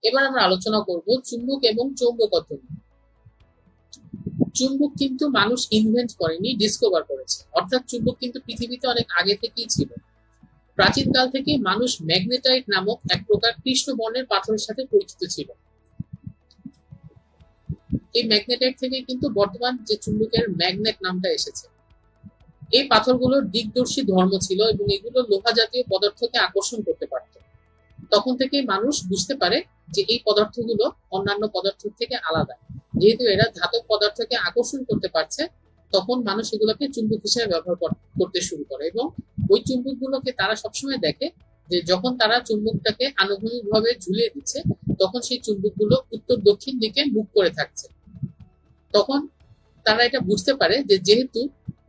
এবার আমরা আলোচনা করব চুম্বক এবং চৌম্বকত্ব নিয়ে। চুম্বক কিন্তু মানুষ ইনভেন্ট করেনি, ডিসকভার করেছে। অর্থাৎ চুম্বক কিন্তু পৃথিবীতে অনেক আগে থেকেই ছিল। প্রাচীনকাল থেকেই মানুষ ম্যাগনেটাইট নামক এক প্রকার কৃষ্ণ বর্ণের পাথরের সাথে পরিচিত ছিল। এই ম্যাগনেটাইট থেকে কিন্তু বর্তমান যে চুম্বকের ম্যাগনেট নামটা এসেছে। এই পাথরগুলোর দিকদর্শী ধর্ম ছিল এবং এগুলো লোহা জাতীয় পদার্থকে আকর্ষণ করতে পারত। তখন থেকেই মানুষ বুঝতে পারে যে এই পদার্থগুলো অন্যান্য পদার্থ থেকে আলাদা। যেহেতু এরা ধাতব পদার্থকে আকর্ষণ করতে পারছে, তখন মানুষ এগুলোকে চুম্বক হিসেবে ব্যবহার করতে শুরু করে এবং ওই চুম্বকগুলোকে তারা সবসময় দেখে যে যখন তারা চুম্বকটাকে আনুভূমিকভাবে ঝুলিয়ে দিচ্ছে, তখন সেই চুম্বকগুলো উত্তর দক্ষিণ দিকে মুখ করে থাকছে। তখন তারা এটা বুঝতে পারে যে যেহেতু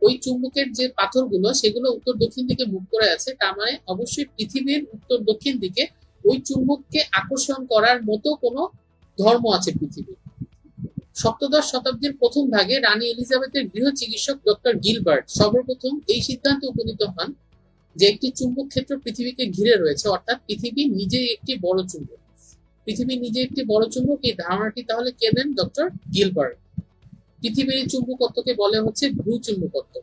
ওই চুম্বকের যে পাথরগুলো সেগুলো উত্তর দক্ষিণ দিকে মুখ করে আছে, তার মানে অবশ্যই পৃথিবীর উত্তর দক্ষিণ দিকে ওই চুম্বককে আকর্ষণ করার মতো কোনো ধর্ম আছে পৃথিবীর। সপ্তদশ শতাব্দীর প্রথম ভাগে রানী এলিজাবেথের গৃহ চিকিৎসক ডক্টর গিলবার্ট সর্বপ্রথম এই সিদ্ধান্তে উপনীত হন যে একটি চুম্বক ক্ষেত্র পৃথিবীকে ঘিরে রয়েছে, অর্থাৎ পৃথিবী নিজেই একটি বড় চুম্বক। পৃথিবী নিজে একটি বড় চুম্বক, এই ধারণাটি তাহলে কে দেন? Doctor Gilbert. পৃথিবীর এই চুম্বকত্বকে বলে হচ্ছে ভ্রু চুম্বকত্ব।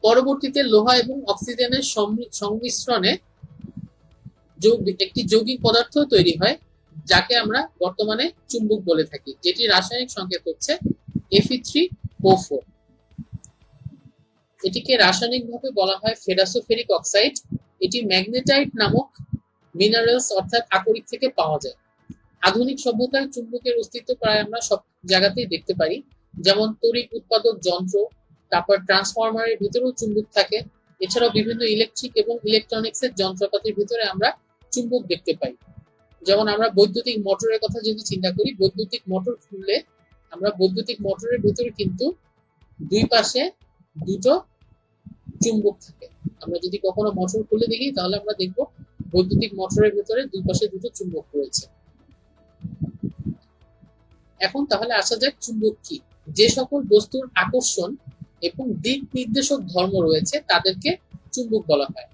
পরবর্তীতে লোহা এবং অক্সিজেনের সংমিশ্রণে একটি যৌগিক পদার্থ তৈরি হয়, যাকে আমরা বর্তমানে চুম্বক বলে থাকি, যেটি রাসায়নিক সংকেত হচ্ছে Fe3O4। এটিকে রাসায়নিকভাবে বলা হয় ফেরাসোফেরিক অক্সাইড। এটি ম্যাগনেটাইট নামক মিনারেলস অর্থাৎ আকরিক থেকে পাওয়া যায়। আধুনিক সভ্যতায় চুম্বকের অস্তিত্ব প্রায় আমরা সব জায়গাতেই দেখতে পারি, যেমন তড়িৎ উৎপাদক যন্ত্র, তারপর ট্রান্সফরমারের ভিতরেও চুম্বক থাকে। এছাড়াও বিভিন্ন ইলেকট্রিক এবং ইলেকট্রনিক্সের যন্ত্রপাতির ভিতরে আমরা চুম্বক দেখতে পাই। যেমন আমরা বৈদ্যুতিক মোটরের কথা যদি চিন্তা করি, বৈদ্যুতিক মোটর খুললে আমরা বৈদ্যুতিক মোটরের ভিতরে কিন্তু দুই পাশে দুটো চুম্বক থাকে। আমরা যদি কখনো মোটর খুলে দেখি তাহলে আমরা দেখব বৈদ্যুতিক মোটরের ভিতরে দুই পাশে দুটো চুম্বক রয়েছে। এখন তাহলে আসা যাক চুম্বক কি। যে সকল বস্তুর আকর্ষণ এবং দিক নির্দেশক ধর্ম রয়েছে তাদেরকে চুম্বক বলা হয়।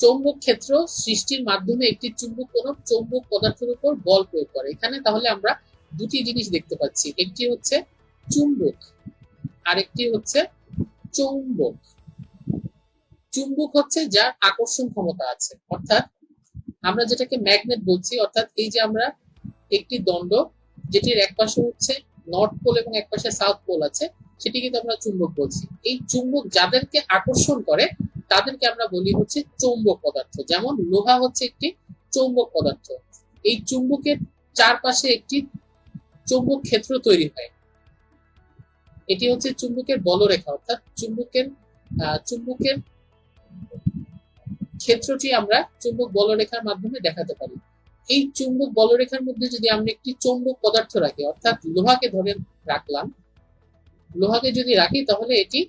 চৌম্বক ক্ষেত্র সৃষ্টির মাধ্যমে একটি চুম্বক কোন চৌম্বক পদার্থের উপর বল প্রয়োগ করে। এখানে তাহলে আমরা দুটি জিনিস দেখতে পাচ্ছি, একটি হচ্ছে চুম্বক আর একটি হচ্ছে চৌম্বক। চুম্বক হচ্ছে যার আকর্ষণ ক্ষমতা আছে, অর্থাৎ আমরা যেটাকে ম্যাগনেট বলছি, অর্থাৎ এই যে আমরা একটি দণ্ড যেটির এক পাশে হচ্ছে নর্থ পোল এবং এক পাশে সাউথ পোল আছে, সেটি কিন্তু আমরা চুম্বক বলছি। এই চুম্বক যাদেরকে আকর্ষণ করে তাদেরকে আমরা বলি হচ্ছে চৌম্বক পদার্থ। যেমন লোহা হচ্ছে একটি চৌম্বক পদার্থ। এই চুম্বকের চারপাশে একটি চৌম্বক ক্ষেত্র তৈরি হয়, এটি হচ্ছে চুম্বকের বলরেখা, অর্থাৎ চুম্বকের ক্ষেত্রটি আমরা চুম্বক বলরেখার মাধ্যমে দেখাতে পারি। এই চুম্বক বলরেখার মধ্যে যদি আমরা একটি চৌম্বক পদার্থ রাখি, অর্থাৎ লোহাকে ধরে রাখলাম, লোহাকে যদি রাখি তাহলে এটি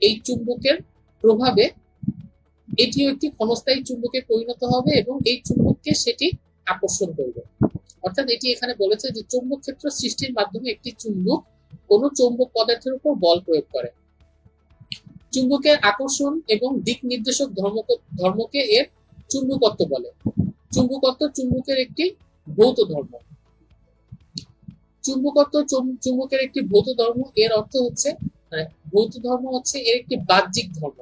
এই চুম্বকের প্রভাবে এটিও একটি ক্ষণস্থায়ী চুম্বকে পরিণত হবে এবং এই চুম্বককে সেটি আকর্ষণ করবে। অর্থাৎ এটি এখানে বলেছে যে চৌম্বক ক্ষেত্র সৃষ্টির মাধ্যমে একটি চুম্বক কোন চৌম্বক পদার্থের উপর বল প্রয়োগ করে। চুম্বকের আকর্ষণ এবং দিক নির্দেশক ধর্মকে এর চুম্বকত্ব বলে। চুম্বকত্ব চুম্বকের একটি ভৌত ধর্ম। চুম্বকত্ব চুম্বকের একটি ভৌত ধর্ম, এর অর্থ হচ্ছে ভৌত ধর্ম হচ্ছে এর একটি বাহ্যিক ধর্ম।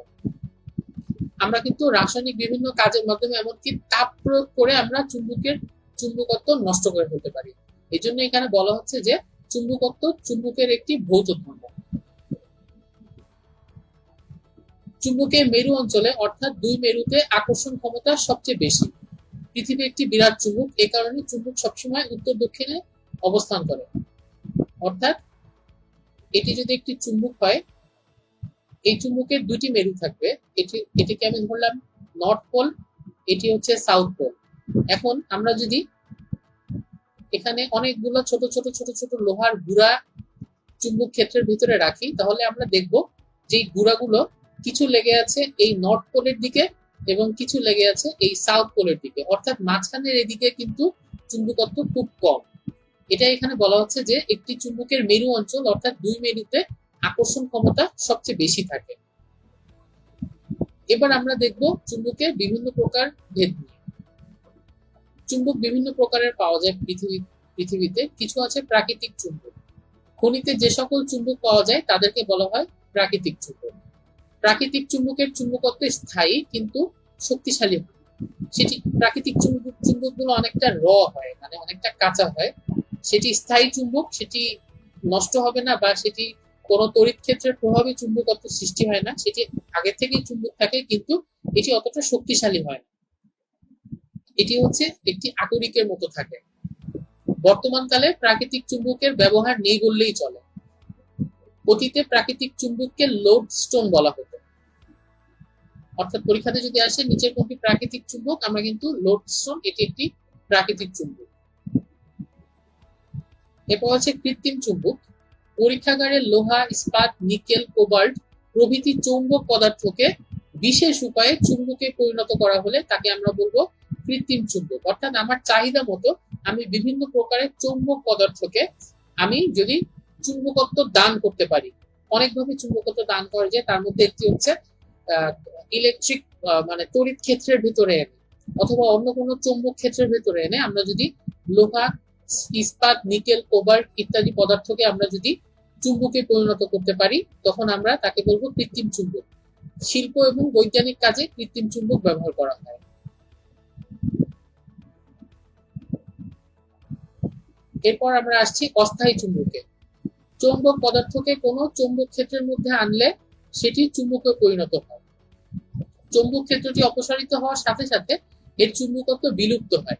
আমরা কিন্তু রাসায়নিক বিভিন্ন কাজের মাধ্যমে এমনকি তাপ প্রয়োগ করে আমরা চুম্বকত্ব নষ্ট করে ফেলতে পারি। এই জন্য এখানে বলা হচ্ছে যে চুম্বকত্ব চুম্বকের একটি ভৌত ধর্ম। চুম্বকের মেরু অঞ্চলে অর্থাৎ দুই মেরুতে আকর্ষণ ক্ষমতা সবচেয়ে বেশি। পৃথিবী একটি বিরাট চুম্বক, এ কারণে চুম্বক সবসময় উত্তর দক্ষিণে অবস্থান করে। অর্থাৎ এটি যদি একটি চুম্বক হয়, এই চুম্বকের দুটি মেরু থাকবে, এটিকে আমি ধরলাম নর্থ পোল, এটি হচ্ছে সাউথ পোল। এখন আমরা যদি এখানে অনেকগুলো ছোট ছোট ছোট ছোট লোহার গুঁড়া চুম্বক ক্ষেত্রের ভিতরে রাখি, তাহলে আমরা দেখব যে গুঁড়াগুলো কিছু লেগে আছে এই নর্থ পোলের দিকে এবং কিছু লেগে আছে এই সাউথ পোলের দিকে, অর্থাৎ মাঝখানের এদিকে কিন্তু চুম্বকত্ব খুব কম। এটা এখানে বলা হচ্ছে যে একটি চুম্বকের মেরু অঞ্চল অর্থাৎ দুই মেরুতে আকর্ষণ ক্ষমতা সবচেয়ে বেশি থাকে। এবার আমরা দেখব চুম্বকের বিভিন্ন প্রকার ভেদ নিয়ে। চুম্বক বিভিন্ন প্রকারের পাওয়া যায় পৃথিবীতে। কিছু আছে প্রাকৃতিক চুম্বক। খনিতে যে সকল চুম্বক পাওয়া যায় তাদেরকে বলা হয় প্রাকৃতিক চুম্বক। প্রাকৃতিক চুম্বকের চুম্বকত্ব স্থায়ী কিন্তু শক্তিশালী হয়। সেটি প্রাকৃতিক চুম্বকগুলো অনেকটা হয়, মানে অনেকটা কাঁচা হয়। সেটি স্থায়ী চুম্বক, সেটি নষ্ট হবে না বা সেটি কোন তড়িৎ ক্ষেত্রের প্রভাবে চুম্বকত্ব সৃষ্টি হয় না। সেটি আগে থেকেই চুম্বক থাকে কিন্তু এটি অতটা শক্তিশালী হয় না। এটি হচ্ছে একটি আকরিকের মতো থাকে। বর্তমানকালে প্রাকৃতিক চুম্বকের ব্যবহার নেই বললেই চলে। অতীতে প্রাকৃতিক চুম্বককে লোডস্টোন বলা হতো। অর্থাৎ পরীক্ষাতে যদি আসে নিচের কোনটি প্রাকৃতিক চুম্বক, আমরা কিন্তু লোডস্টোন এটি একটি প্রাকৃতিক চুম্বক। এরপর হচ্ছে কৃত্রিম চুম্বক। পরীক্ষাগারে লোহা, ইস্পাত, নিকেল, কোবাল্ট প্রভৃতি চৌম্বক পদার্থকে বিশেষ উপায়ে চুম্বকে পরিণত করা হলে তাকে আমরা বলবো কৃত্রিম চুম্বক। অর্থাৎ আমার চাহিদা মতো আমি বিভিন্ন প্রকারের চৌম্বক পদার্থকে আমি যদি চুম্বকত্ব দান করতে পারি। অনেকভাবে চুম্বকত্ব দান করা যায়, তার মধ্যে একটি হচ্ছে ইলেকট্রিক মানে তড়িৎ ক্ষেত্রের ভিতরে এনে অথবা অন্য কোনো চৌম্বক ক্ষেত্রের ভিতরে এনে আমরা যদি লোহা, ইস্পাত, নিকেল, কোবাল্ট ইত্যাদি পদার্থকে আমরা যদি চুম্বকে পরিণত করতে পারি তখন আমরা তাকে বলবো কৃত্রিম চুম্বক। শিল্প এবং বৈজ্ঞানিক কাজে কৃত্রিম চুম্বক ব্যবহার করা হয়। এরপর আমরা আসছি অস্থায়ী চুম্বকে। চৌম্বক পদার্থকে কোনো চৌম্বক ক্ষেত্রের মধ্যে আনলে সেটি চুম্বকে পরিণত হয়। চৌম্বক ক্ষেত্রটি অপসারিত হওয়ার সাথে সাথে এর চুম্বকত্ব বিলুপ্ত হয়।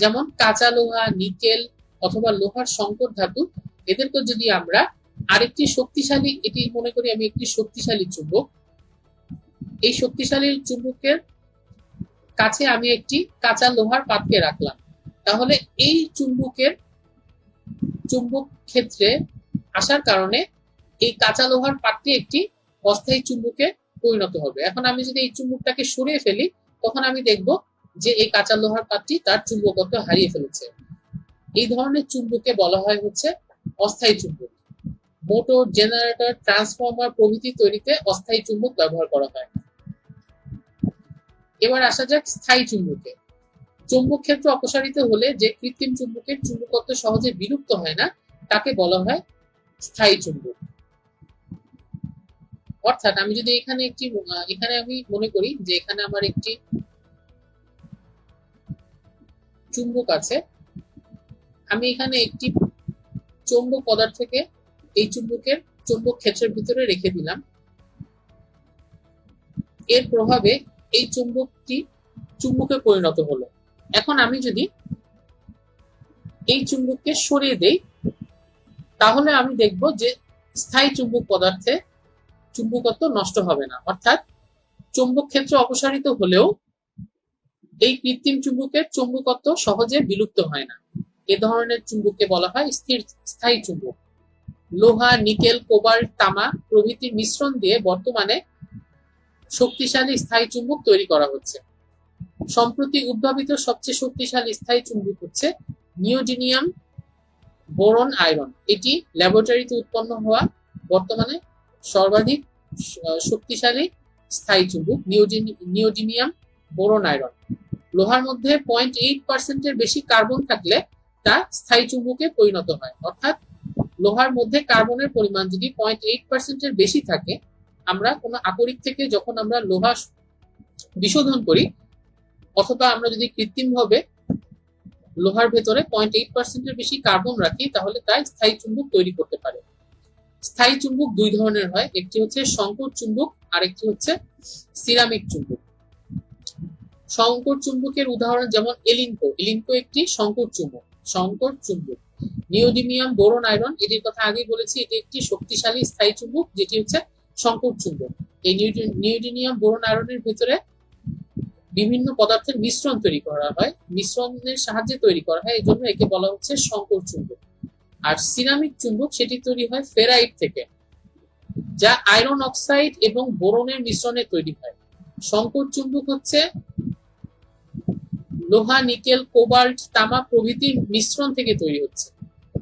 যেমন কাঁচা লোহা, নিকেল অথবা লোহার সংকর ধাতু, এদেরকে যদি আমরা আরেকটি শক্তিশালী, এটি মনে করি আমি একটি শক্তিশালী চুম্বক, এই শক্তিশালী চুম্বকের কাছে আমি একটি কাঁচা লোহার পাতকে রাখলাম, তাহলে এই চুম্বক ক্ষেত্রে আসার কারণে এই কাঁচা লোহার পাতটি একটি অস্থায়ী চুম্বকে পরিণত হবে। এখন আমি যদি এই চুম্বকটাকে সরিয়ে ফেলি তখন আমি দেখব যে এই কাঁচা লোহার পাতটি তার চুম্বকত্ব হারিয়ে ফেলেছে। এই ধরনের চুম্বককে বলা হয় হচ্ছে অস্থায়ী চুম্বক। মোটর, জেনারেটর, ট্রান্সফরমার প্রভৃতি তৈরিতে অস্থায়ী চুম্বক ব্যবহার করা হয়। এবার আসা যাক স্থায়ী চুম্বকে। চৌম্বক ক্ষেত্র অপসারিত হলে যে কৃত্রিম চুম্বকের চুম্বকত্ব সহজে বিলুপ্ত হয় না তাকে বলা হয় স্থায়ী চুম্বক। অর্থাৎ আমি যদি এখানে আমি মনে করি যে এখানে আমার একটি চুম্বক আছে, আমি এখানে একটি চৌম্বক পদার্থকে এই চুম্বকের চৌম্বক ক্ষেত্রের ভিতরে রেখে দিলাম। এর প্রভাবে এই চুম্বকটি চুম্বকে পরিণত হলো। এখন আমি যদি এই চুম্বককে সরিয়ে দেই তাহলে আমি দেখব যে স্থায়ী চুম্বক পদার্থে চুম্বকত্ব নষ্ট হবে না। অর্থাৎ চৌম্বক ক্ষেত্র অপসারিত হলেও এই কৃত্রিম চুম্বকের চুম্বকত্ব সহজে বিলুপ্ত হয় না। এ ধরনের চুম্বককে বলা হয় স্থায়ী চুম্বক। লোহা, নিকেল, কোবাল্ট, তামা প্রভৃতির মিশ্রণ দিয়ে বর্তমানে শক্তিশালী স্থায়ী চুম্বক তৈরি করা হচ্ছে। সম্প্রতি উদ্ভাবিত সবচেয়ে শক্তিশালী স্থায়ী চুম্বক হচ্ছে নিওডিমিয়াম বোরন আয়রন। এটি ল্যাবরেটরিতে উৎপন্ন হওয়া বর্তমানে সর্বাধিক শক্তিশালী স্থায়ী চুম্বক নিওডিমিয়াম বোরন আয়রন। লোহার মধ্যে 0.8% বেশি কার্বন থাকলে তা স্থায়ী চুম্বকে পরিণত হয়। অর্থাৎ লোহার মধ্যে কার্বনের পরিমাণ যদি 0.8% বেশি থাকে, আমরা কোনো আকরিক থেকে যখন আমরা লোহা বিশোধন করি অথবা আমরা যদি কৃত্রিমভাবে লোহার ভেতরে 0.8% বেশি কার্বন রাখি তাহলে তা স্থায়ী চুম্বক তৈরি করতে পারে। স্থায়ী চুম্বক দুই ধরনের হয়, একটি হচ্ছে সংকর চুম্বক আর একটি হচ্ছে সিরামিক চুম্বক। সংকর চুম্বকের উদাহরণ যেমন এলিনকো একটি সংকর চুম্বক। নিওডিমিয়াম বোরন আয়রন, এটির কথা আগেই বলেছি, এটি একটি শক্তিশালী স্থায়ী চুম্বক যেটি হচ্ছে সংকর চুম্বক। এই নিওডিমিয়াম বোরন আয়রনের ভিতরে বিভিন্ন পদার্থের মিশ্রণ তৈরি করা হয়, মিশ্রণের সাহায্যে তৈরি করা হয়, এই জন্য একে বলা হচ্ছে সংকর চুম্বক। আর সিরামিক চুম্বক সেটি তৈরি হয় ফেরাইট থেকে, যা আয়রন অক্সাইড এবং বোরনের মিশ্রণে তৈরি হয়। সংকর চুম্বক হচ্ছে লোহা, নিকেল, কোবাল্ট, তামা প্রভৃতির মিশ্রণ থেকে তৈরি হচ্ছে।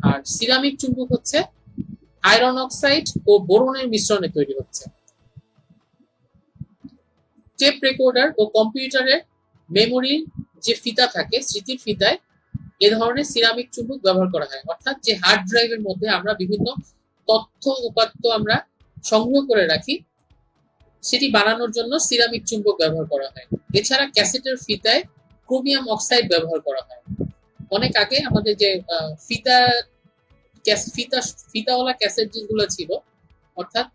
আর সিরামিক চুম্বক হচ্ছে আয়রন অক্সাইড ও বোরনের মিশ্রণে তৈরি হচ্ছে। টেপ রেকর্ডার ও কম্পিউটারের মেমোরি যে ফিতা থাকে, স্মৃতির ফিতায় এ ধরনের সিরামিক চুম্বক ব্যবহার করা হয়। অর্থাৎ যে হার্ড ড্রাইভের মধ্যে আমরা বিভিন্ন তথ্য উপাত্ত আমরা সংগ্রহ করে রাখি, সেটি বানানোর জন্য সিরামিক চুম্বক ব্যবহার করা হয়। এছাড়া ক্যাসেটের ফিতায় ক্রোমিয়াম অক্সাইড ব্যবহার করা হয়। অনেক আগে আমাদের যে ফিতা ফিতা ফিতাওয়ালা ক্যাসেট যেগুলো ছিল, অর্থাৎ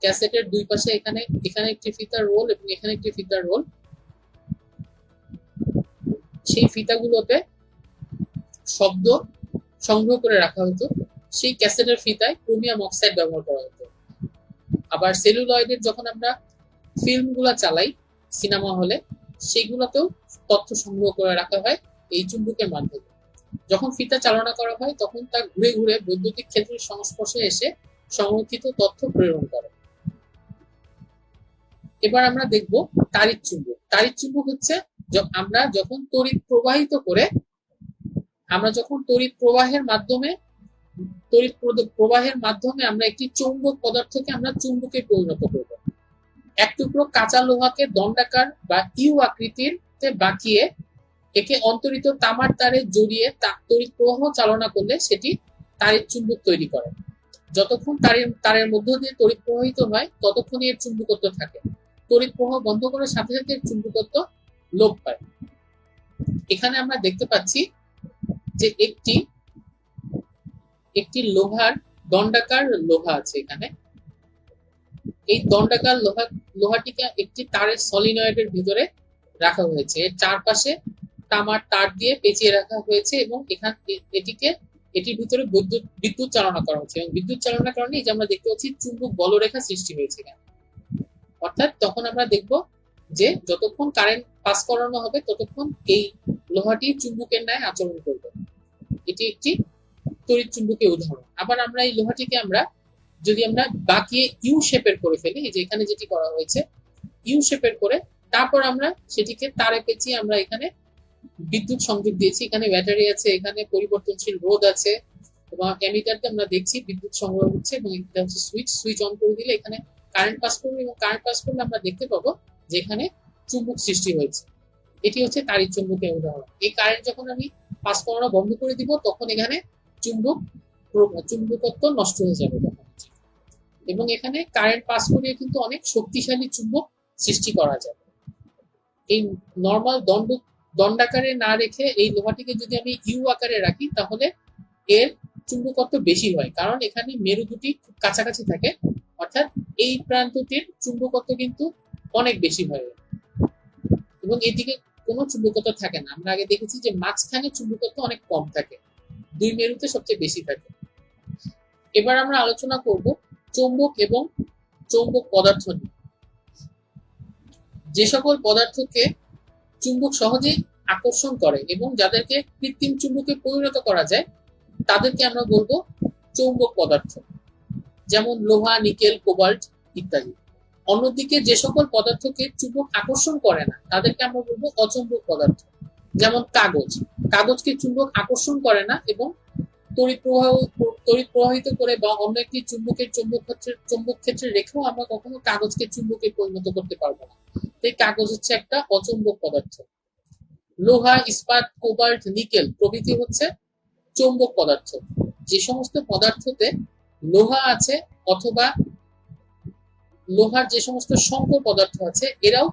ক্যাসেটের দুই পাশে এখানে এখানে একটি ফিতার রোল এবং এখানে একটি ফিতার রোল, সেই ফিতাগুলোতে শব্দ সংগ্রহ করে রাখা হতো। সেই ক্যাসেটের ফিতায় ক্রোমিয়াম অক্সাইড ব্যবহার করা হতো। আবার সেলুলয়েডের যখন আমরা ফিল্মগুলো চালাই সিনেমা হলে, সেগুলোতেও তথ্য সংগ্রহ করে রাখা হয় এই চুম্বকের মাধ্যমে। যখন ফিতা চালনা করা হয় তখন তা ঘুরে ঘুরে বৈদ্যুতিক ক্ষেত্রের সংস্পর্শে এসে সংরক্ষিত তথ্য প্রেরণ করে। এবার আমরা দেখব তাড়িৎ চুম্বক। তাড়িৎ চুম্বক হচ্ছে আমরা যখন তড়িৎ প্রবাহিত করে, আমরা যখন তড়িৎ প্রবাহের মাধ্যমে আমরা একটি চৌম্বক পদার্থকে আমরা চুম্বকে পরিণত করব। এক টুকরো কাঁচা লোহাকে দণ্ডাকার বা ইউ আকৃতির বাঁকিয়ে একে অন্তরিত তামার তারে জড়িয়ে তড়িৎ প্রবাহ চালনা করলে সেটি তাড়িৎ চুম্বক তৈরি করে। যতক্ষণ তারের মধ্য দিয়ে তড়িৎ প্রবাহিত হয় ততক্ষণই এর চুম্বকত্ব থাকে। তড়িৎ প্রবাহ বন্ধ করার সাথে সাথে এর চুম্বকত্ব লোপ পায়। এখানে আমরা দেখতে পাচ্ছি যে একটি লোহার দণ্ডাকার লোহা আছে। এখানে এই দণ্ডাকার লোহাটিকে একটি তারের সলিনয়েডের ভিতরে রাখা হয়েছে। এর চারপাশে তামার তার দিয়ে পেঁচিয়ে রাখা হয়েছে এবং এটির ভিতরে বিদ্যুৎ চালনা করা হচ্ছে এবং বিদ্যুৎ চালনার কারণে এই যে আমরা দেখতে পাচ্ছি চুম্বক বলরেখা সৃষ্টি হয়েছে। অর্থাৎ তখন আমরা দেখব যে যতক্ষণ কারেন্ট পাস করানো হবে ততক্ষণ এই লোহাটি চুম্বকের ন্যায় আচরণ করবে। এটি একটি তড়িৎ চুম্বকীয় উদাহরণ। আবার আমরা এই লোহাটিকে যদি আমরা বাঁকিয়ে ইউ শেপের করে ফেলি, এই যে এখানে যেটি করা হয়েছে ইউ শেপের করে, তারপর আমরা সেটিকে তারে পেঁচিয়ে আমরা এখানে বিদ্যুৎ সংযোগ দিয়েছি। এখানে ব্যাটারি আছে, এখানে পরিবর্তনশীল রোধ আছে এবং অ্যামিটারতে আমরা দেখছি বিদ্যুৎ সংগ্রহ হচ্ছে এবং এটা হচ্ছে সুইচ অন করে দিলে এখানে কারেন্ট পাস করবে এবং কারেন্ট পাস করলে আমরা দেখতে পাবো যে এখানে চুম্বক সৃষ্টি হয়েছে। এটি হচ্ছে তাড়িৎ চুম্বকের উদাহরণ। এই কারেন্ট যখন আমি পাস করানো বন্ধ করে দিব তখন এখানে চুম্বকত্ব নষ্ট হয়ে যাবে এবং এখানে কারেন্ট পাস করিয়ে কিন্তু অনেক শক্তিশালী চুম্বক সৃষ্টি করা যাবে। এই নর্মাল দণ্ডাকারে না রেখে এই লোহাটিকে যদি আমি ইউ আকারে রাখি তাহলে এর চুম্বকত্ব বেশি হয়, কারণ এখানে মেরু দুটি খুব কাছাকাছি থাকে। অর্থাৎ এই প্রান্তটির চুম্বকত্ব কিন্তু অনেক বেশি হয় এবং এদিকে কোনো চুম্বকত্ব থাকে না। আমরা আগে দেখেছি যে মাঝখানে চুম্বকত্ব অনেক কম থাকে, দুই মেরুতে সবচেয়ে বেশি থাকে। এবার আমরা আলোচনা করব চৌম্বক এবং চৌম্বক পদার্থ নিয়ে। যে সকল পদার্থকে চুম্বক সহজেই আকর্ষণ করে এবং যাদেরকে কৃত্রিম চুম্বকে পরিণত করা যায় তাদেরকে আমরা বলবো চৌম্বক পদার্থ, যেমন লোহা, নিকেল, কোবাল্ট ইত্যাদি। অন্যদিকে যে সকল পদার্থকে চুম্বক আকর্ষণ করে না তাদেরকে আমরা বলবো অচৌম্বক পদার্থ, যেমন কাগজকে চুম্বক আকর্ষণ করে না এবং তড়িৎ প্রবাহিত করে বা অন্য একটি চুম্বক ক্ষেত্রে রেখেও আমরা কখনো কাগজকে চুম্বকে পরিণত করতে পারবো না। তাই কাগজ হচ্ছে একটা অচৌম্বক পদার্থ। লোহা, ইস্পাত, কোবাল্ট, নিকেল প্রভৃতি হচ্ছে চৌম্বক পদার্থ। যে সমস্ত পদার্থতে লোহা আছে অথবা লোহার যে সমস্ত সংকর পদার্থ আছে এরাও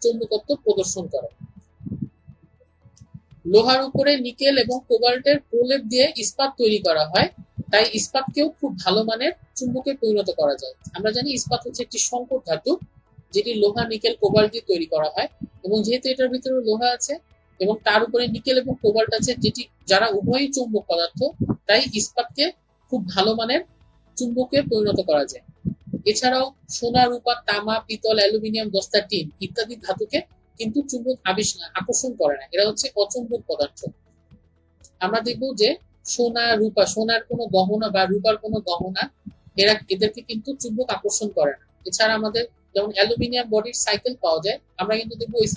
চৌম্বকত্ব প্রদর্শন করে। লোহার উপরে নিকেল এবং কোবাল্টের প্রলেপ দিয়ে ইস্পাত তৈরি করা হয়, তাই ইস্পাতকেও খুব ভালো মানের চুম্বকে পরিণত করা যায়। আমরা জানি ইস্পাত হচ্ছে একটি সংকর ধাতু যেটি লোহা, নিকেল, কোবাল্ট দিয়ে তৈরি করা হয় এবং যেহেতু এটার ভিতরে লোহা আছে এবং তার উপরে নিকেল এবং কোবাল্ট আছে যারা উভয়ই চৌম্বক পদার্থ, তাই ইস্পাতকে খুব ভালো মানের চুম্বকে পরিণত করা যায়। এছাড়াও সোনা, রূপা, তামা, পিতল, অ্যালুমিনিয়াম, দস্তা, টিন ইত্যাদি ধাতুকে কিন্তু চুম্বক আকর্ষণ করে না, এরা হচ্ছে অচৌম্বক পদার্থ। আমরা দেখবো যে সোনা, রূপা, সোনার কোনো গহনা বা রূপার কোনো গহনা এদেরকে কিন্তু চুম্বক আকর্ষণ করে না। এছাড়া আমাদের যেমন অ্যালুমিনিয়াম বডির সাইকেল পাওয়া যায়, আমরা কিন্তু দেখবো ওই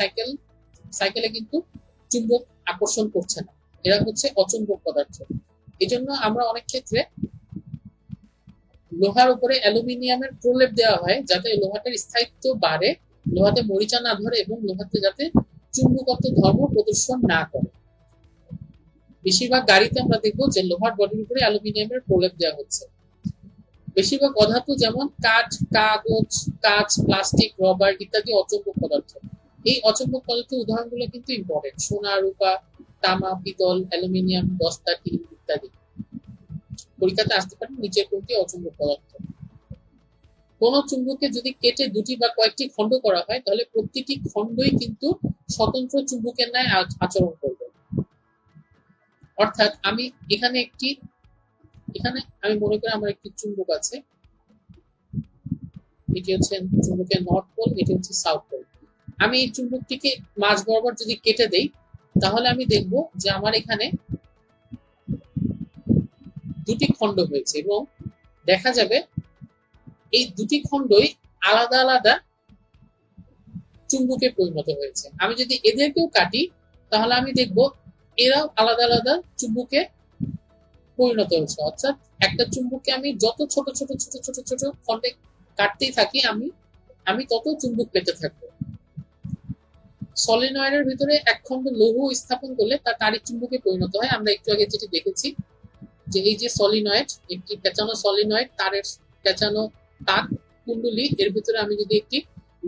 সাইকেলে কিন্তু চুম্বক আকর্ষণ করছে না, এরা হচ্ছে অচৌম্বক পদার্থ। এজন্য আমরা অনেক ক্ষেত্রে লোহার উপরে অ্যালুমিনিয়ামের প্রলেপ দেওয়া হয় যাতে লোহাটার স্থায়িত্ব বাড়ে, লোহাতে মরিচা না ধরে এবং লোহাতে যাতে চুম্বকত্ব ধর্ম প্রদর্শন না করে। বেশিরভাগ গাড়িতে আমরা দেখবো যে লোহার বডির উপরে অ্যালুমিনিয়ামের প্রলেপ দেওয়া হচ্ছে। বেশিরভাগ অধাতু যেমন কাঠ, কাগজ, কাঁচ, প্লাস্টিক, রবার ইত্যাদি অচৌম্বক পদার্থ। এই অচৌম্বক পদার্থের উদাহরণগুলো কিন্তু ইম্পর্টেন্ট: সোনা, রূপা, তামা, পিতল, অ্যালুমিনিয়াম, দস্তা, টিন ইত্যাদি। পরীক্ষাতে আসতে পারে নিচের কোনটি অচৌম্বক পদার্থ। কোন চুম্বককে যদি কেটে দুটি বা কয়েকটি খণ্ড করা হয় তাহলে প্রতিটি খণ্ডই কিন্তু স্বতন্ত্র চুম্বকের ন্যায় আচরণ করবে। অর্থাৎ আমি এখানে আমি মনে করি আমার একটি চুম্বক আছে, এটি হচ্ছে চুম্বকের নর্থ পোল, এটি হচ্ছে সাউথ পোল। আমি এই চুম্বকটিকে মাঝ বরাবর যদি কেটে দেই তাহলে আমি দেখব যে আমার এখানে দুটি খণ্ড হয়েছে এবং দেখা যাবে এই দুটি খণ্ডই আলাদা আলাদা চুম্বকে পরিণত হয়েছে। আমি যদি এদেরকেও কাটি তাহলে আমি দেখব এরাও আলাদা আলাদা চুম্বকে পরিণত হয়েছে। অর্থাৎ একটা চুম্বককে আমি যত ছোট ছোট ছোট ছোট ছোট খণ্ডে কাটতেই থাকি আমি তত চুম্বক পেতে থাকবো। সলিনয়েডের ভিতরে এক খণ্ড লৌহ স্থাপন করলে তা তাড়িৎ চুম্বকে পরিণত হয়। আমরা একটু আগে যেটি দেখেছি যে এই যে সলিনয়েড, একটি পেঁচানো সলিনয়েড, তারের পেঁচানো তাক কুণ্ডলী, এর ভিতরে আমি যদি একটি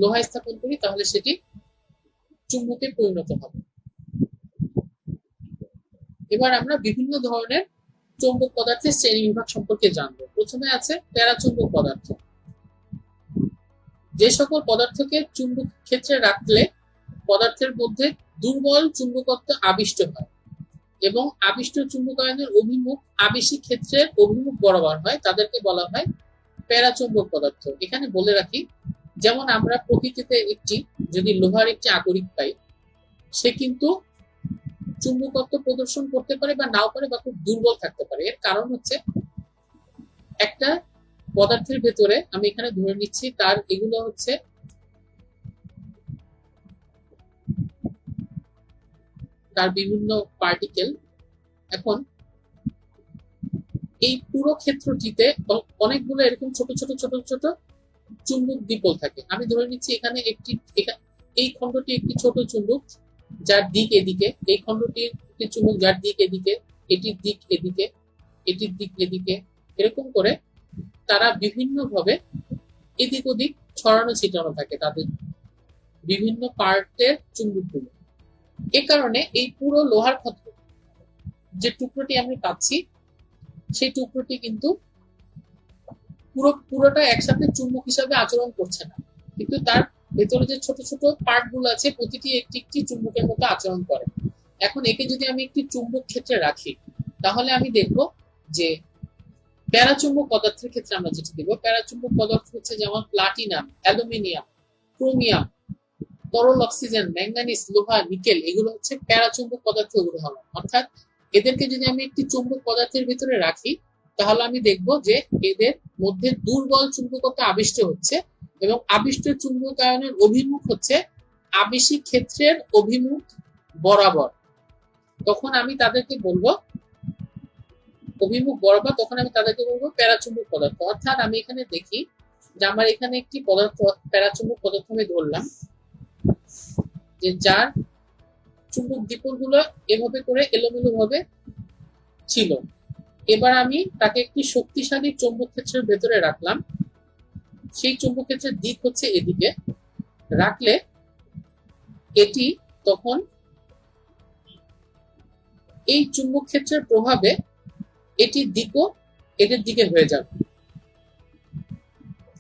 লোহা স্থাপন করি তাহলে সেটি চুম্বকে পরিণত হবে। এবার আমরা বিভিন্ন ধরনের চৌম্বক পদার্থের শ্রেণী বিভাগ সম্পর্কে জানবো। প্রথমে আছে প্যারাচুম্বক পদার্থ। যে সকল পদার্থকে চুম্বক ক্ষেত্রে রাখলে পদার্থের মধ্যে দুর্বল চুম্বকত্ব আবিষ্ট হয় এবং আবিষ্ট চুম্বকায়নের অভিমুখ আবেশিক ক্ষেত্রের অভিমুখ বরাবর হয়, তাদেরকে বলা হয় প্যারাচুম্বক পদার্থ। এখানে বলে রাখি, যেমন আমরা প্রকৃতিতে যদি লোহার একটি আকরিক পাই, সে কিন্তু চুম্বকত্ব প্রদর্শন করতে পারে বা নাও পারে বা খুব দুর্বল থাকতে পারে। এর কারণ হচ্ছে একটা পদার্থের ভেতরে, আমি এখানে ধরে নিচ্ছি তার এগুলো হচ্ছে তার বিভিন্ন পার্টিকেল। এখন এই পুরো ক্ষেত্রটিতে অনেকগুলো এরকম ছোট ছোট ছোট ছোট চুম্বক দ্বিপল থাকে। আমি ধরে নিচ্ছি এখানে এই খণ্ডটি একটি ছোট চুম্বক যার দিক এদিকে, এই খণ্ডটি একটি চুম্বক যার দিক এদিকে, এটির দিক এদিকে, এটির দিক এদিকে, এরকম করে তারা বিভিন্ন ভাবে এদিক ওদিক ছড়ানো ছিটানো থাকে তাদের বিভিন্ন পার্টের চুম্বকগুলো। এ কারণে এই পুরো লোহার যে টুকরোটি আমি পাচ্ছি সেই টুকরোটি কিন্তু পুরোটা একসাথে চুম্বক হিসাবে আচরণ করছে না, কিন্তু তার ভেতরে যে ছোট ছোট পার্ট গুলো আছে প্রতিটি একটি একটি চুম্বকের মতো আচরণ করে। এখন একে যদি আমি একটি চুম্বক ক্ষেত্রে রাখি তাহলে আমি দেখব যে প্যারাচুম্বক পদার্থের ক্ষেত্রে আমরা যেটি দেখব, প্যারাচুম্বক পদার্থ হচ্ছে যেমন প্লাটিনাম, অ্যালুমিনিয়াম, ক্রোমিয়াম, তরল অক্সিজেন, ম্যাঙ্গানিজ, লোহা, নিকেল, এগুলো হচ্ছে প্যারাচুম্বক পদার্থের উদাহরণ। অর্থাৎ এদেরকে যদি আমি একটি চুম্বক পদার্থের ভিতরে রাখি তাহলে আমি দেখব যে এদের মধ্যে দুর্বল চুম্বকত্ব আবিষ্ট হচ্ছে এবং আবিষ্ট চুম্বকায়নের অভিমুখ হচ্ছে আবেশিক ক্ষেত্রের অভিমুখ বরাবর। তখন আমি তাদেরকে বলবো প্যারাচুম্বক পদার্থ। অর্থাৎ আমি এখানে দেখি যে আমার এখানে একটি পদার্থ, প্যারাচুম্বক পদার্থ আমি ধরলাম, যে যার চুম্বক দ্বিপল গুলো এভাবে করে এলোমেলো ভাবে ছিল। এবার আমি তাকে একটি শক্তিশালী চৌম্বক ক্ষেত্রের ভেতরে রাখলাম। সেই চৌম্বক ক্ষেত্রের দিক হচ্ছে এদিকে রাখলে এটি তখন এই চুম্বক ক্ষেত্রের প্রভাবে এটির দিকও এদের দিকে হয়ে যাবে।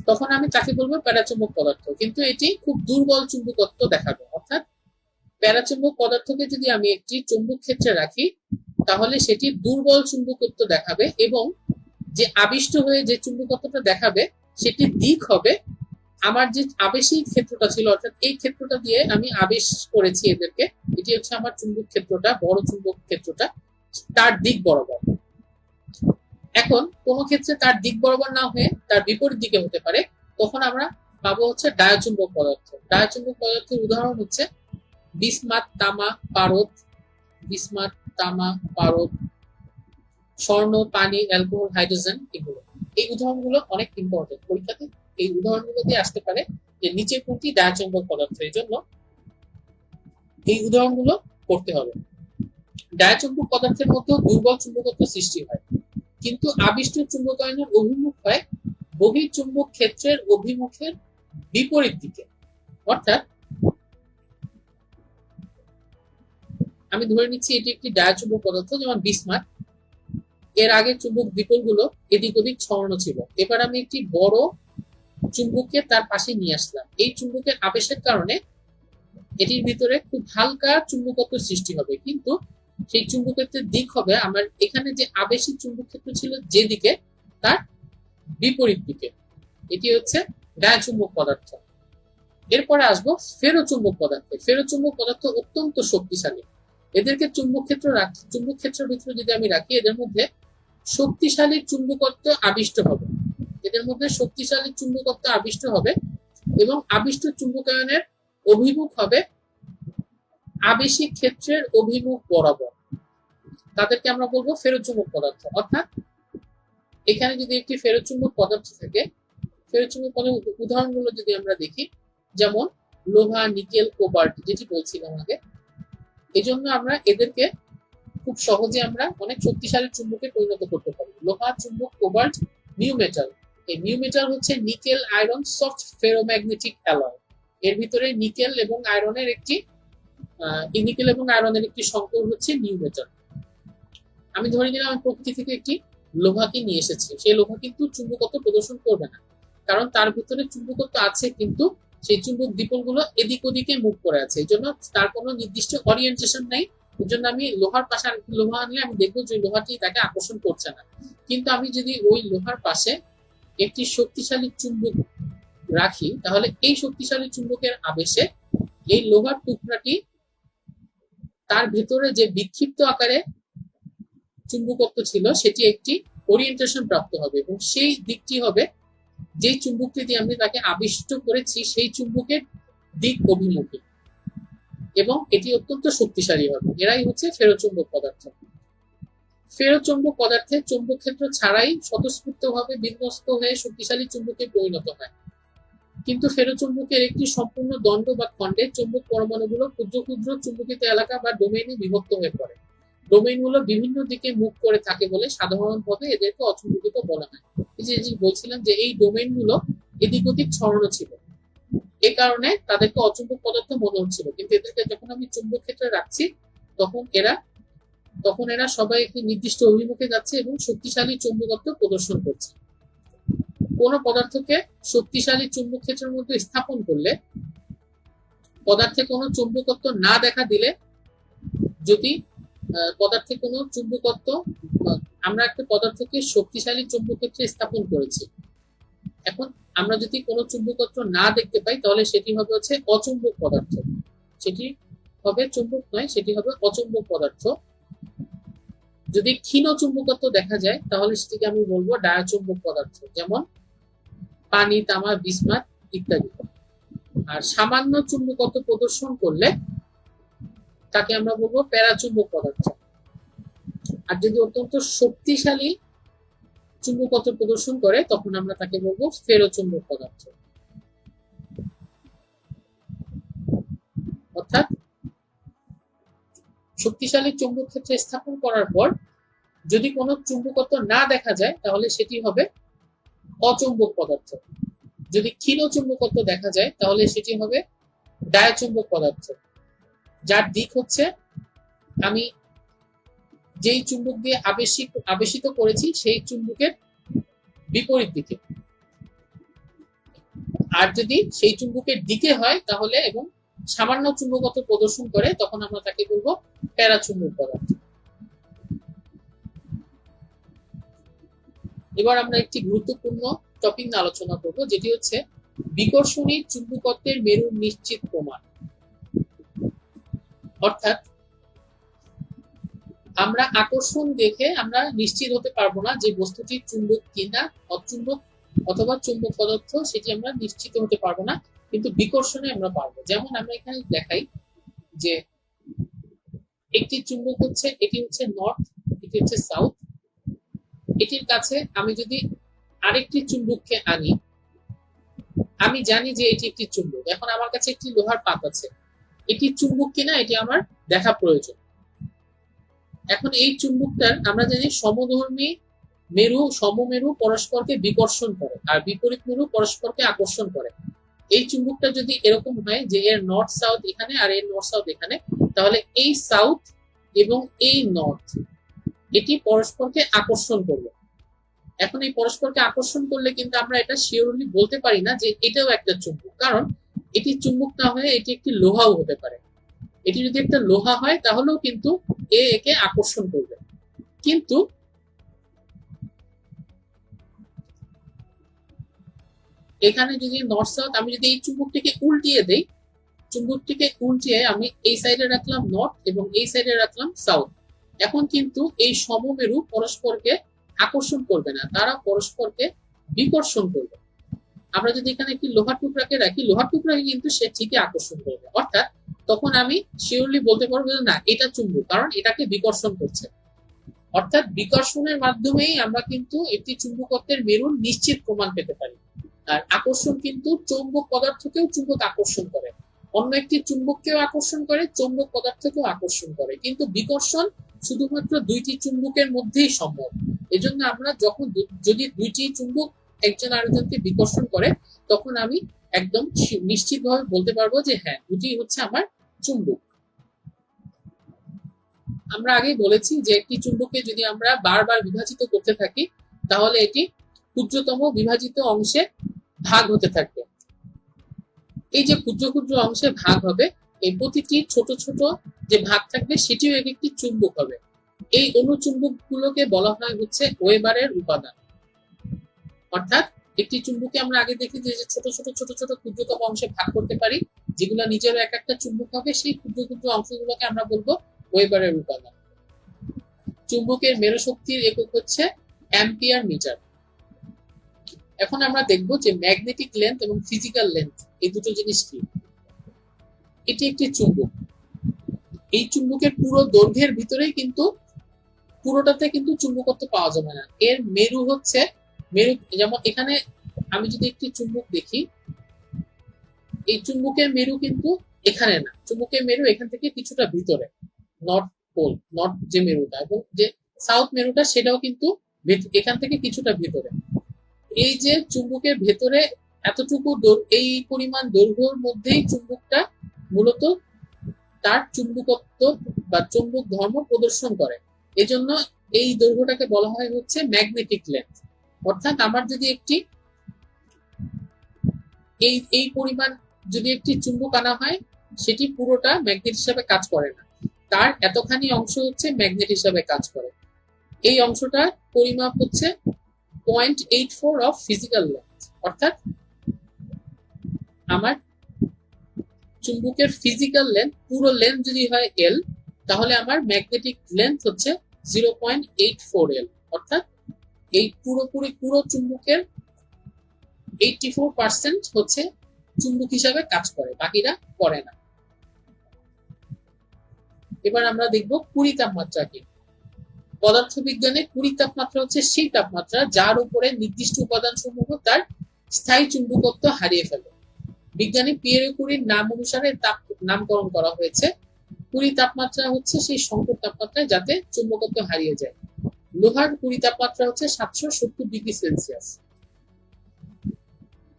তখন আমি তাকে বলবো প্যারাচুম্বক পদার্থ, কিন্তু এটি খুব দুর্বল চুম্বকত্ব দেখাবে। অর্থাৎ প্যারাচুম্বক পদার্থকে যদি আমি একটি চুম্বক ক্ষেত্রে রাখি তাহলে সেটি দুর্বল চুম্বকত্ব দেখাবে এবং যে আবিষ্ট হয়ে যে চুম্বকত্বটা দেখাবে সেটির দিক হবে আমার যে আবেশিক ক্ষেত্রটা ছিল, অর্থাৎ এই ক্ষেত্রটা দিয়ে আমি আবেশ করেছি এদেরকে, এটি হচ্ছে আমার চুম্বক ক্ষেত্রটা, বড় চুম্বক ক্ষেত্রটা, তার দিক বরাবর। এখন কোন ক্ষেত্রে তার দিক বরাবর না হয়ে তার বিপরীত দিকে হতে পারে, তখন আমরা পাবো হচ্ছে ডায়াচুম্বক পদার্থ। ডায়াচুম্বক পদার্থের উদাহরণ হচ্ছে বিসমাথ, তামা, পারদ, বিসমাথ, তামা, পারদ, স্বর্ণ, পানি, অ্যালকোহল, হাইড্রোজেন, এগুলো। এই উদাহরণগুলো অনেক ইম্পর্টেন্ট, পরীক্ষাতে এই উদাহরণগুলো দিয়ে আসতে পারে যে নিচে কোনটি ডায়াচুম্বক পদার্থ। এই জন্য এই উদাহরণগুলো করতে হবে। ডায়াচুম্বক পদার্থের মধ্যে দুর্বল চুম্বকত্ব সৃষ্টি হয়, কিন্তু আবিষ্ট চুম্বকায়নের অভিমুখ হয় বহির্চুম্বক ক্ষেত্রের অভিমুখের বিপরীত দিকে। অর্থাৎ আমি ধরে নিচ্ছি এটি একটি ডায়াচুম্বক পদার্থ, যেমন বিসমাথ। এর আগে চুম্বক দ্বিপলগুলো এদিক ওদিক ছড়ানো ছিল। এবার আমি একটি বড় চুম্বককে তার পাশে নিয়ে আসলাম। এই চুম্বকের আবেশের কারণে এটির ভিতরে খুব হালকা চুম্বকত্ব সৃষ্টি হবে, কিন্তু সেই চুম্বকত্বের দিক হবে আমার এখানে যে আবেশিক চুম্বক ক্ষেত্র ছিল যেদিকে, তার বিপরীত দিকে। এটি হচ্ছে ডায়াচুম্বক পদার্থ। এরপরে আসবো ফেরোচুম্বক পদার্থে। ফেরোচুম্বক পদার্থ অত্যন্ত শক্তিশালী। এদেরকে চুম্বক ক্ষেত্রের ভিতরে যদি আমি রাখি, এদের মধ্যে শক্তিশালী চুম্বকত্ব আবিষ্ট হবে। এদের মধ্যে শক্তিশালী চুম্বকত্ব আবিষ্ট হবে এবং আবিষ্ট চুম্বকায়নের অভিমুখ হবে আবেশিক ক্ষেত্রের অভিমুখ বরাবর। তাদেরকে আমরা বলবো ফেরোচুম্বক পদার্থ। অর্থাৎ এখানে যদি একটি ফেরোচুম্বক পদার্থ থাকে, ফেরোচুম্বক পদার্থের উদাহরণগুলো যদি আমরা দেখি, যেমন লোহা, নিকেল, কোবাল্ট, যেটি বলছিলাম আগে। এই জন্য আমরা এদেরকে খুব সহজে আমরা অনেক শক্তিশালী চুম্বকে পরিণত করতে পারি। লোহা, চুম্বক, কোবাল্ট, নিউ মেটাল। এই নিউ মেটাল হচ্ছে nickel iron soft ferromagnetic alloy. এর ভিতরে নিকেল এবং আয়রনের একটি সংকর হচ্ছে নিউ মেটাল। আমি ধরে নিলাম আমি প্রকৃতি থেকে একটি লোহাকে নিয়ে এসেছি। সেই লোহা কিন্তু চুম্বকত্ব প্রদর্শন করবে না, কারণ তার ভিতরে চুম্বকত্ব আছে, কিন্তু সেই চুম্বক দ্বিপলগুলো এদিক ওদিকে মুখ করে আছে। এই জন্য তার কোনো নির্দিষ্ট ওরিয়েন্টেশন নাই। এই জন্য আমি লোহার পাশে আরেকটি লোহা আনলে আমি দেখবো যে লোহাটি তাকে আকর্ষণ করছে না। কিন্তু আমি যদি ওই লোহার পাশে একটি শক্তিশালী চুম্বক রাখি, তাহলে এই শক্তিশালী চুম্বকের আবেশে এই লোহার টুকরাটি তার ভেতরে যে বিক্ষিপ্ত আকারে চুম্বকত্ব ছিল সেটি একটি ওরিয়েন্টেশন প্রাপ্ত হবে, এবং সেই দিকটি হবে যেই চুম্বকটি দিয়ে আমি তাকে আবিষ্ট করেছি সেই চুম্বকের দিক অভিমুখী, এবং এটি অত্যন্ত শক্তিশালী হবে। এরাই হচ্ছে ফেরোচুম্বক পদার্থ। ফেরোচুম্বক পদার্থে চুম্বক ক্ষেত্র ছাড়াই স্বতঃস্ফূর্তভাবে বিন্যস্ত হয়ে শক্তিশালী চুম্বকে পরিণত হয়। কিন্তু ফেরোচুম্বকের একটি সম্পূর্ণ দণ্ড বা খণ্ডে চুম্বক পরমাণুগুলো ক্ষুদ্র ক্ষুদ্র চুম্বকিত এলাকা বা ডোমেইনে বিভক্ত হয়ে পড়ে। ডোমেইনগুলো বিভিন্ন দিকে মুখ করে থাকে বলে সাধারণভাবে এদেরকে অচুম্বকিত বলা হয়। এই যে বলছিলাম যে এই ডোমেইনগুলো এদিক ওদিক ছড়ানো ছিল, এ কারণে তাদেরকে অচুম্বক পদার্থ মনে হচ্ছিল। কিন্তু এদেরকে যখন আমি চুম্বক ক্ষেত্রে রাখছি, তখন এরা সবাই একটি নির্দিষ্ট অভিমুখে যাচ্ছে এবং শক্তিশালী চুম্বকত্ব প্রদর্শন করছে। কোন পদার্থকে শক্তিশালী চুম্বক ক্ষেত্রের মধ্যে স্থাপন করলে পদার্থে কোনো চুম্বকত্ব না দেখা দিলে, যদি পদার্থে কোনো চুম্বকত্ব, আমরা একটা পদার্থকে শক্তিশালী চুম্বক ক্ষেত্রে স্থাপন করেছি, এখন আমরা যদি কোনো চুম্বকত্ব না দেখতে পাই, তাহলে সেটি হবে হচ্ছে অচুম্বক পদার্থ। সেটি হবে চুম্বক নয়, সেটি হবে অচুম্বক পদার্থ। যদি ক্ষীণ চুম্বকত্ব দেখা যায়, তাহলে সেটিকে আমি বলবো ডায়াচুম্বক পদার্থ, যেমন পানি, তামা, বিসমাথ ইত্যাদি। আর সামান্য চুম্বকত্ব প্রদর্শন করলে তাকে আমরা বলবো প্যারাচুম্বক পদার্থ। আর যদি অত্যন্ত শক্তিশালী চুম্বকত্ব প্রদর্শন করে, তখন আমরা তাকে বলবো ফেরোচুম্বক পদার্থ। অর্থাৎ শক্তিশালী চুম্বক ক্ষেত্রে স্থাপন করার পর যদি কোনো চুম্বকত্ব না দেখা যায়, তাহলে সেটি হবে অচুম্বক পদার্থ। যদি ক্ষীণ চুম্বকত্ব দেখা যায়, তাহলে সেটি হবে ডায়াচুম্বক পদার্থ, যার দিক হচ্ছে আমি যেই চুম্বক দিয়ে আবেশিত করেছি সেই চুম্বকের বিপরীত দিকে। আর যদি সেই চুম্বকের দিকে হয় তাহলে, এবং সামান্য চুম্বকত্ব প্রদর্শন করে, তখন আমরা তাকে বলবো প্যারাচুম্বক পদার্থ। এবার আমরা একটি গুরুত্বপূর্ণ টপিক নিয়ে আলোচনা করব, যেটি হচ্ছে বিকর্ষণী চুম্বকত্বের মেরুর নিশ্চিত প্রমাণ। অর্থাৎ আমরা আকর্ষণ দেখে আমরা নিশ্চিত হতে পারবো না যে বস্তুটি চুম্বক কিনা, অচুম্বক অথবা চুম্বক পদার্থ, সেটি আমরা নিশ্চিত হতে পারবো না, কিন্তু বিকর্ষণে আমরা পারবো। যেমন আমরা এখানে দেখাই যে একটি চুম্বক হচ্ছে, এটি হচ্ছে নর্থ, এটি হচ্ছে সাউথ। এটির কাছে আমি যদি আরেকটি চুম্বককে আনি, আমি জানি যে এটি একটি চুম্বক। এখন আমার কাছে একটি লোহার পাত আছে, এটি চুম্বক কিনা এটি আমার দেখা প্রয়োজন। এখন এই চুম্বকটার আমরা জানি সমধর্মী সমমেরু পরস্পরকে বিকর্ষণ করে আর বিপরীত মেরু পরস্পরকে আকর্ষণ করে। এই চুম্বকটা যদি এরকম হয় যে এর নর্থ সাউথ এখানে আর এর নর্থ সাউথ এখানে, তাহলে এই সাউথ এবং এই নর্থ এটি পরস্পরকে আকর্ষণ করবে। এখন এই পরস্পরকে আকর্ষণ করলে কিন্তু আমরা এটা শিওরলি বলতে পারি না যে এটাও একটা চুম্বক, কারণ এটি চুম্বক না হয়ে এটি একটি লোহাও হতে পারে। এটি যদি একটা লোহা হয় তাহলেও কিন্তু একে আকর্ষণ করবে। কিন্তু এখানে যদি নর্থ সাউথ, আমি যদি এই চুম্বকটিকে উল্টিয়ে দেই, চুম্বকটিকে উল্টিয়ে আমি এই সাইডে রাখলাম নর্থ এবং এই সাইডে রাখলাম সাউথ, এখন কিন্তু এই সমমেরু পরস্পরকে আকর্ষণ করবে না, তারা পরস্পরকে বিকর্ষণ করবে। আমরা যদি এখানে একটি লোহার টুকরাকে রাখি, লোহার টুকরাকে কিন্তু সে ঠিকই আকর্ষণ করবে, অর্থাৎ তখন আমি শিওরলি বলতে পারবো যে না এটা চুম্বক, কারণ এটাকে বিকর্ষণ করছে। অর্থাৎ বিকর্ষণের মাধ্যমেই আমরা কিন্তু একটি চুম্বকত্বের মেরুর নিশ্চিত প্রমাণ পেতে পারি। আর আকর্ষণ কিন্তু চৌম্বক পদার্থকেও চুম্বক আকর্ষণ করে, অন্য একটি চুম্বককেও আকর্ষণ করে, চৌম্বক পদার্থকেও আকর্ষণ করে, কিন্তু বিকর্ষণ শুধুমাত্র দুইটি চুম্বকের মধ্যেই সম্ভব। এজন্য আমরা যখন যদি দুইটি চুম্বক একজন আরেকজনকে বিকর্ষণ করে, তখন আমি একদম নিশ্চিতভাবে বলতে পারবো যে হ্যাঁ দুটি হচ্ছে আমার চুম্বক। আমরা আগেই বলেছি যে একটি চুম্বককে যদি আমরা বারবার বিভাজিত করতে থাকি, তাহলে এটি ক্ষুদ্রতম বিভাজিত অংশে ভাগ হতে থাকবে। এই যে ক্ষুদ্র ক্ষুদ্র অংশে ভাগ হবে, এই প্রতিটি ছোট ছোট যে ভাগ থাকবে সেটিও এক একটি চুম্বক হবে। এই অনুচুম্বক গুলোকে বলা হয় হচ্ছে ওয়েবারের উপাদান। অর্থাৎ একটি চুম্বককে আমরা আগে দেখি যে ছোট ছোট ছোট ছোট ক্ষুদ্রতম অংশে ভাগ করতে পারি, যেগুলো নিজের এক একটা চুম্বক হবে, সেই ক্ষুদ্র ক্ষুদ্র অংশগুলোকে আমরা বলবো ওয়েবারের উপাদান। চুম্বকের মেরু শক্তির একক হচ্ছে অ্যাম্পিয়ার মিটার। এখন আমরা দেখব যে ম্যাগনেটিক লেন্থ এবং ফিজিক্যাল লেন্থ এই দুটো জিনিস কি। এটি একটি চুম্বক, এই চুম্বকের পুরো দৈর্ঘ্যের ভিতরেই কিন্তু পুরোটাতে কিন্তু চুম্বকত্ব পাওয়া যাবে না। এর মেরু হচ্ছে মেরু, যেমন এখানে আমি যদি একটি চুম্বক দেখি, এই চুম্বকের মেরু কিন্তু এখানে না, চুম্বকের মেরু এখান থেকে কিছুটা ভিতরে, নর্থ পোল, নর্থ যে মেরুটা এবং যে সাউথ মেরুটা সেটাও কিন্তু এখান থেকে কিছুটা ভিতরে। এই যে চুম্বকের ভেতরে এতটুকু এই পরিমাণ দৈর্ঘ্যের মধ্যেই চুম্বকটা মূলত তার চুম্বকত্ব বা চুম্বক ধর্ম প্রদর্শন করে। এজন্য এই দৈর্ঘ্যটাকে বলা হয় হচ্ছে ম্যাগনেটিক লেন্থ। অর্থাৎ আমার যদি একটি এই পরিমাণ যদি একটি চুম্বক আনা হয়, সেটি পুরোটা ম্যাগনেট হিসাবে কাজ করে না, তার এতখানি অংশ হচ্ছে ম্যাগনেট হিসাবে কাজ করে। এই অংশটার পরিমাপ হচ্ছে 0.84 অফ ফিজিক্যাল লেন্থ। অর্থাৎ আমার চুম্বকের ফিজিক্যাল লেন্থ, পুরো লেন্থ যদি হয় এল, তাহলে আমার ম্যাগনেটিক লেন্থ হচ্ছে 0.84 এল। অর্থাৎ এই পুরো চুম্বকের 84% হচ্ছে চুম্বক হিসাবে কাজ করে, বাকিরা করে না। এবার আমরা দেখব কুড়ি তাপমাত্রা কি। পদার্থবিজ্ঞানে কুড়ি তাপমাত্রা হচ্ছে সেই তাপমাত্রা যার উপরে নির্দিষ্ট উপাদান সমূহ তার স্থায়ী চুম্বকত্ব হারিয়ে ফেলে। বিজ্ঞানী পিয়েরে কুরির নাম অনুসারে নামকরণ করা হয়েছে। কুড়ি তাপমাত্রা হচ্ছে সেই সংকট তাপমাত্রা যাতে চুম্বকত্ব হারিয়ে যায়। লোহার কুড়ি তাপমাত্রা হচ্ছে 770 ডিগ্রি সেলসিয়াস।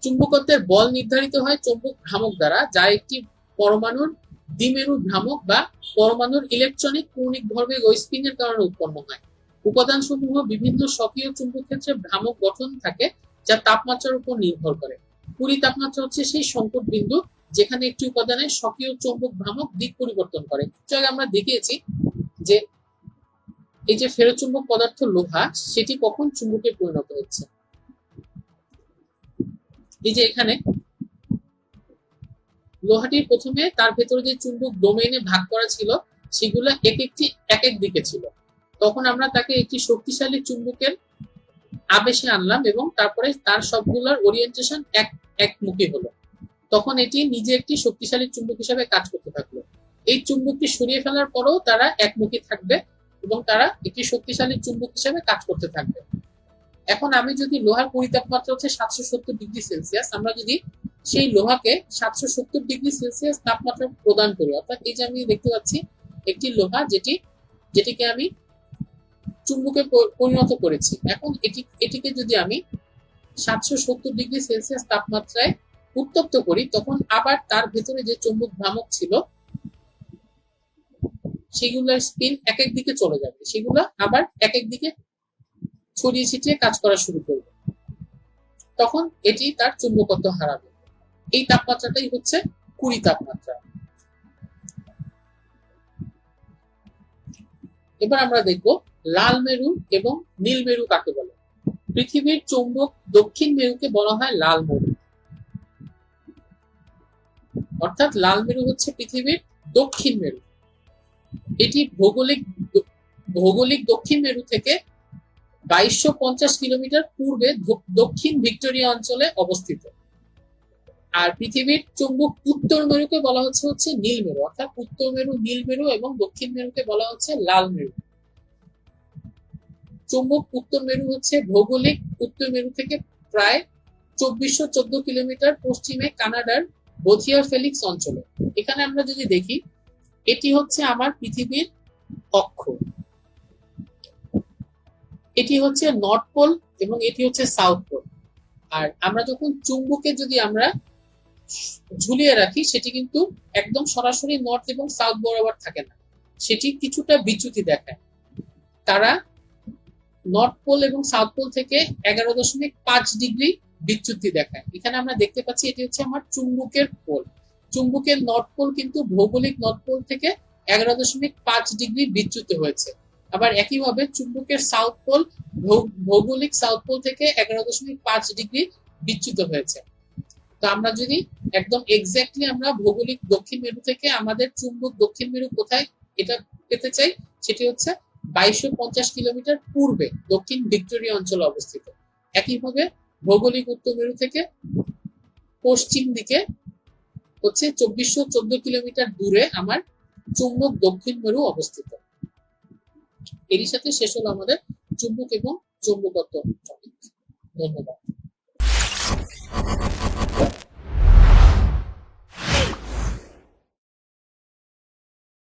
চুম্বকত্বের বল নির্ধারিত হয় চৌম্বক ভ্রামক দ্বারা, যা একটি পরমাণুর দ্বিমেরু ভ্রামক বা পরমাণুর ইলেকট্রনিক কৌণিক ভরবেগ ও স্পিনের কারণে উৎপন্ন হয়। উপাদানসমূহ বিভিন্ন স্বকীয় চুম্বক ক্ষেত্রে ভ্রামক গঠন থাকে যা তাপমাত্রার উপর নির্ভর করে। কুড়ি তাপমাত্রা হচ্ছে সেই সংকট বিন্দু যেখানে একটি উপাদানের স্বকীয় চৌম্বক ভ্রামক দিক পরিবর্তন করে। আমরা দেখিয়েছি যে এই যে ফেরোচুম্বক পদার্থ লোহা, সেটি কখন চুম্বকে পরিণত হচ্ছে। এই যে এখানে লোহাটির প্রথমে তার ভেতরে যে চুম্বক ডোমেইনে ভাগ করা ছিল সেগুলো এক এক দিকে ছিল, তখন আমরা তাকে একটি শক্তিশালী চুম্বকের আবেশে আনলাম এবং তারপরে তার সবগুলোর ওরিয়েন্টেশন একমুখী হলো, তখন এটি নিজে একটি শক্তিশালী চুম্বক হিসেবে কাজ করতে থাকলো। এই চুম্বকটি সরিয়ে ফেলার পরেও তারা একমুখী থাকবে এবং তারা একটি শক্তিশালী চুম্বক হিসেবে কাজ করতে থাকবে। এখন আমি যদি লোহার কুড়ি তাপমাত্রা হচ্ছে 770 ডিগ্রি সেলসিয়াস, আমরা যদি সেই লোহাকে 770°C তাপমাত্রা প্রদান করি। অর্থাৎ এই যে আমি দেখতে পাচ্ছি একটি লোহা যেটিকে আমি চুম্বকে পরিণত করেছি। এখন এটিকে যদি আমি 770°C তাপমাত্রায় উত্তপ্ত করি, তখন আবার তার ভেতরে যে চুম্বক ভ্রামক ছিল সেগুলোর স্পিন এক এক দিকে চলে যাবে, সেগুলো আবার এক এক দিকে ছড়িয়ে ছিটিয়ে কাজ করা শুরু করবে। তখন এটি তার চুম্বকত্ব হারাবে। এই তাপমাত্রাটাই হচ্ছে কুরি তাপমাত্রা। এবার আমরা দেখব লাল মেরু এবং নীল মেরু কাকে বলে। পৃথিবীর চৌম্বক দক্ষিণ মেরুকে বলা হয় লাল মেরু। অর্থাৎ লাল মেরু হচ্ছে পৃথিবীর দক্ষিণ মেরু। এটি ভৌগোলিক দক্ষিণ মেরু থেকে 2250 কিলোমিটার পূর্বে দক্ষিণ ভিক্টোরিয়া অঞ্চলে অবস্থিত। আর পৃথিবীর চৌম্বক উত্তর মেরুকে বলা হচ্ছে নীল মেরু। অর্থাৎ উত্তর মেরু নীল মেরু এবং দক্ষিণ মেরুকে বলা হচ্ছে লাল মেরু। চৌম্বক উত্তর মেরু হচ্ছে ভৌগোলিক উত্তর মেরু থেকে প্রায় 2414 কিলোমিটার পশ্চিমে কানাডার বোথিয়ার ফেলিক্স অঞ্চলে। এখানে আমরা যদি দেখি, এটি হচ্ছে আমার পৃথিবীর অক্ষ, এটি হচ্ছে নর্থ পোল এবং এটি হচ্ছে সাউথ পোল। আর আমরা যখন চুম্বকে যদি আমরা ঝুলিয়ে রাখি, সেটি কিন্তু একদম সরাসরি নর্থ এবং সাউথ বরাবর থাকে না, সেটি কিছুটা বিচ্যুতি দেখায়। তারা নর্থ পোল এবং সাউথ পোল থেকে 11.5 ডিগ্রি বিচ্যুতি দেখায়। এখানে আমরা দেখতে পাচ্ছি এটি হচ্ছে আমার চুম্বকের পোল। চুম্বকের নর্থ পোল কিন্তু ভৌগোলিক নর্থ পোল থেকে 11.5 ডিগ্রি বিচ্যুত হয়েছে। আবার একইভাবে চুম্বকের সাউথ পোল ভৌগোলিক সাউথ পোল থেকে 11.5 ডিগ্রি বিচ্যুত হয়েছে। তো আমরা যদি একদম এক্স্যাক্টলি আমরা ভৌগোলিক দক্ষিণ মেরু থেকে আমাদের চুম্বক দক্ষিণ মেরু কোথায় এটা পেতে চাই, সেটি হচ্ছে 2250 কিলোমিটার পূর্বে দক্ষিণ ভিক্টোরিয়া অঞ্চলে অবস্থিত। একইভাবে ভৌগোলিক উত্তর মেরু থেকে পশ্চিম দিকে হচ্ছে 2414 কিলোমিটার দূরে আমার চুম্বক দক্ষিণ মেরু অবস্থিত। এরই সাথে শেষ হলো আমাদের চুম্বক এবং চৌম্বকত্ব টপিক। ধন্যবাদ।